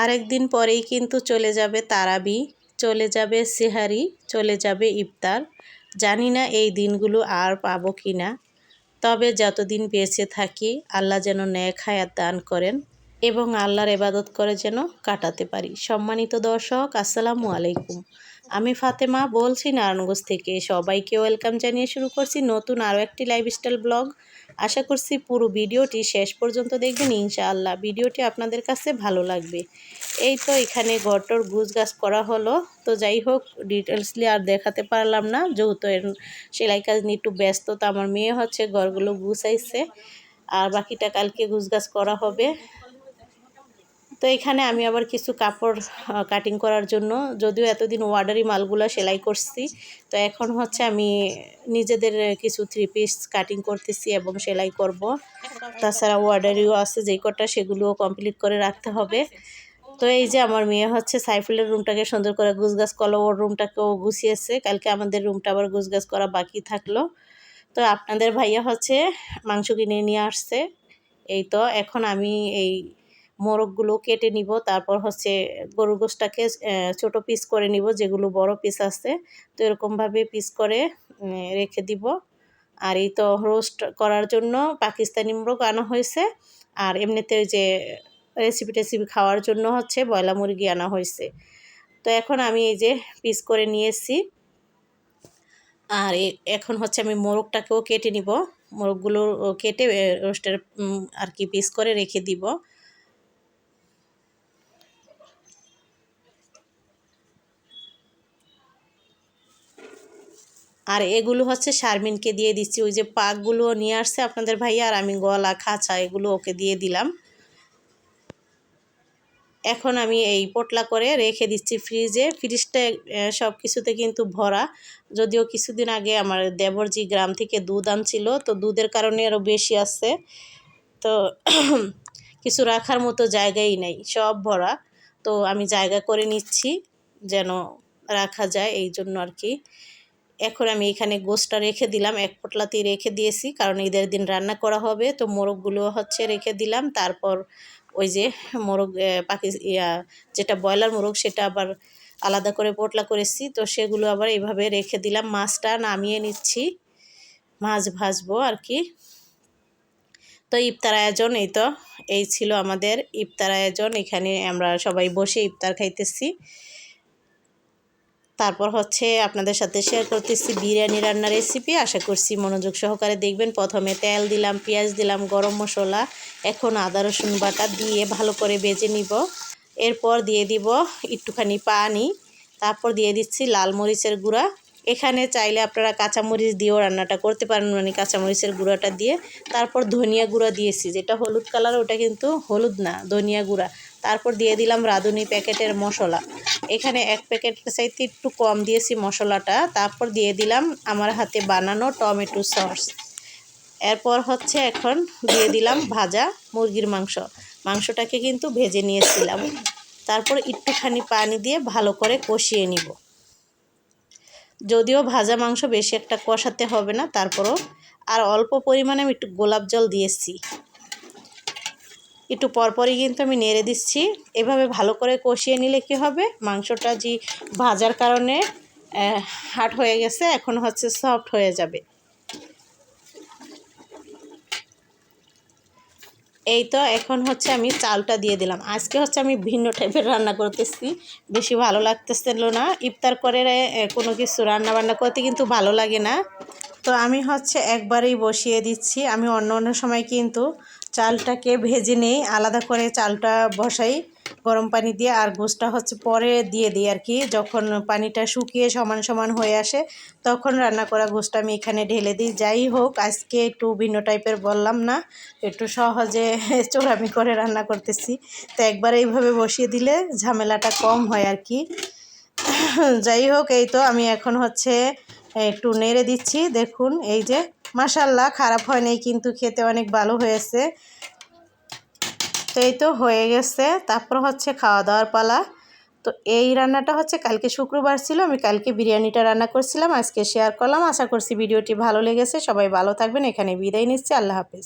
আরেকদিন পরেই কিন্তু চলে যাবে তারাবি, চলে যাবে সেহারি, চলে যাবে ইফতার। জানি না এই দিনগুলো আর পাবো কি না, তবে যতদিন বেঁচে থাকি আল্লাহ যেন নেক হায়াত দান করেন এবং আল্লাহর ইবাদত করে যেন কাটাতে পারি। সম্মানিত দর্শক, আসসালামু আলাইকুম। আমি ফাতেমা বলছি নারায়ণগঞ্জ থেকে। সবাইকে ওয়েলকাম জানিয়ে শুরু করছি নতুন আরও একটি লাইফস্টাইল ব্লগ। আশা করছি পুরো ভিডিওটি শেষ পর্যন্ত দেখবেন ইনশাআল্লাহ। ভিডিওটি আপনাদের কাছে ভালো লাগবে। এই তো এখানে ঘরটর গুছগাছ করা হলো। তো যাই হোক, ডিটেলসলি আর দেখাতে পারলাম না, যেহেতু সেলাই কাজ নিয়ে একটু ব্যস্ত। তো আমার মেয়ে হচ্ছে ঘরগুলো গুছাইছে, আর বাকিটা কালকে গুছগাছ করা হবে। তো এখানে আমি আবার কিছু কাপড় কাটিং করার জন্য, যদিও এতদিন অর্ডারি মালগুলো সেলাই করছি, তো এখন হচ্ছে আমি নিজেদের কিছু 3 পিস কাটিং করতেছি এবং সেলাই করব। তাছাড়া অর্ডারিও আছে যেই কটা, সেগুলোও কমপ্লিট করে রাখতে হবে। তো এই যে আমার মেয়ে হচ্ছে সাইফুলের রুমটাকে সুন্দর করে গুছগাছ করলো, ওর রুমটাকেও গুছিয়েছে। কালকে আমাদের রুমটা আবার গুছগাছ করা বাকি থাকলো। তো আপনাদের ভাইয়া হচ্ছে মাংস কিনে নিয়ে আসছে। এই তো এখন আমি এই মোরগগুলো কেটে নিব, তারপর হচ্ছে গরুর গোশটাকে ছোট পিস করে নিব, যেগুলো বড় পিস আছে। তো এরকমভাবে পিস করে রেখে দিব। আর এই তো রোস্ট করার জন্য পাকিস্তানি মোরগ আনা হয়েছে, আর এমনিতে যে রেসিপি খাওয়ার জন্য হচ্ছে ব্রয়লার মুরগি আনা হয়েছে। তো এখন আমি এই যে পিস করে নিয়েছি, আর এখন হচ্ছে আমি মোরগটাকেও কেটে নিব। মোরগগুলো কেটে রোস্টের আর কি পিস করে রেখে দিব। আর এগুলো হচ্ছে শারমিনকে দিয়ে দিচ্ছি। ওই যে পাকগুলো নিয়ে আসছে আপনাদের ভাইয়া, আর আমি গলা খাঁচা এগুলো ওকে দিয়ে দিলাম। এখন আমি এই পোটলা করে রেখে দিচ্ছি ফ্রিজে। ফ্রিজটা সব কিছুতে কিন্তু ভরা, যদিও কিছুদিন আগে আমার দেবরজি গ্রাম থেকে দুধ আনছিল, তো দুধের কারণে আরও বেশি আছে। তো কিছু রাখার মতো জায়গাই নেই, সব ভরা। তো আমি জায়গা করে নিচ্ছি যেন রাখা যায়, এই জন্য আর কি। এখন আমি এখানে গোশটা রেখে দিলাম, এক পোটলাতেই রেখে দিয়েছি, কারণ ঈদের দিন রান্না করা হবে। তো মোরগগুলো হচ্ছে রেখে দিলাম। তারপর ওই যে মোরগ যেটা ব্রয়লার মোরগ, সেটা আবার আলাদা করে পোটলা করেছি, তো সেগুলো আবার এইভাবে রেখে দিলাম। মাছটা নামিয়ে নিচ্ছি, মাছ ভাজবো আর কি। তো ইফতার আয়োজন এই ছিল আমাদের ইফতার আয়োজন। এখানে আমরা সবাই বসে ইফতার খাইতেছি। তারপর হচ্ছে আপনাদের সাথে শেয়ার করতেছি বিরিয়ানি রান্নার রেসিপি। আশা করছি মনোযোগ সহকারে দেখবেন। প্রথমে তেল দিলাম, পেঁয়াজ দিলাম, গরম মশলা, এখন আদা রসুন বাটা দিয়ে ভালো করে ভেজে নিব। এরপর দিয়ে দিব একটুখানি পানি, তারপর দিয়ে দিচ্ছি লাল মরিচের গুঁড়া। এখানে চাইলে আপনারা কাঁচামরিচ দিয়েও রান্নাটা করতে পারেন, মানে কাঁচামরিচের গুঁড়াটা দিয়ে। তারপর ধনিয়া গুঁড়া দিয়েছি, যেটা হলুদ কালার, ওটা কিন্তু হলুদ না, ধনিয়া গুঁড়া। তারপর দিয়ে দিলাম রাঁধুনি প্যাকেটের মশলা। এখানে 1 প্যাকেটের চাইতে একটু কম দিয়েছি মশলাটা। তারপর দিয়ে দিলাম আমার হাতে বানানো টমেটো সস। এরপর হচ্ছে এখন দিয়ে দিলাম ভাজা মুরগির মাংস। মাংসটাকে কিন্তু ভেজে নিয়েছিলাম। তারপর একটুখানি পানি দিয়ে ভালো করে কষিয়ে নিব। যদিও ভাজা মাংস বেশি একটা কষাতে হবে না, তারপরও আর অল্প পরিমাণে আমি একটু গোলাপ জল দিয়েছি। একটু পরপরই কিন্তু আমি নেড়ে দিচ্ছি। এভাবে ভালো করে কষিয়ে নিলে কি হবে, মাংসটা যে ভাজার কারণে হার্ড হয়ে গেছে, এখন হচ্ছে সফট হয়ে যাবে। এই তো এখন হচ্ছে আমি চালটা দিয়ে দিলাম। আজকে হচ্ছে আমি ভিন্ন টাইপের রান্না করতেছি, বেশি ভালো লাগতেছিল না। ইফতার করে কোনো কিছু রান্না বান্না করতে কিন্তু ভালো লাগে না। তো আমি হচ্ছে একবারেই বসিয়ে দিচ্ছি। আমি অন্য সময় কিন্তু চালটাকে ভেজে নেই, আলাদা করে চালটা বসাই গরম পানি দিয়ে, আর গোশটা হচ্ছে পরে দিয়ে দিই আর কি। যখন পানিটা শুকিয়ে সমান সমান হয়ে আসে, তখন রান্না করা গোশটা আমি এখানে ঢেলে দিই। যাই হোক, আজকে একটু ভিন্ন টাইপের বললাম না, একটু সহজে চোরামি করে রান্না করতেছি। তো একবার এইভাবে বসিয়ে দিলে ঝামেলাটা কম হয় আর কি। যাই হোক, এই তো আমি এখন হচ্ছে একটু নেড়ে দিচ্ছি। দেখুন, এই যে মাশাআল্লাহ, খারাপ হয় নাই কিন্তু, খেতে অনেক ভালো হয়েছে। তো এই তো হয়ে গেছে। তারপর হচ্ছে খাওয়া দাওয়ার পালা। তো এই রান্নাটা হচ্ছে কালকে শুক্রবার ছিল, আমি কালকে বিরিয়ানিটা রান্না করছিলাম, আজকে শেয়ার করলাম। আশা করছি ভিডিওটি ভালো লেগেছে। সবাই ভালো থাকবেন। এখানে বিদায় নিচ্ছি। আল্লাহ হাফেজ।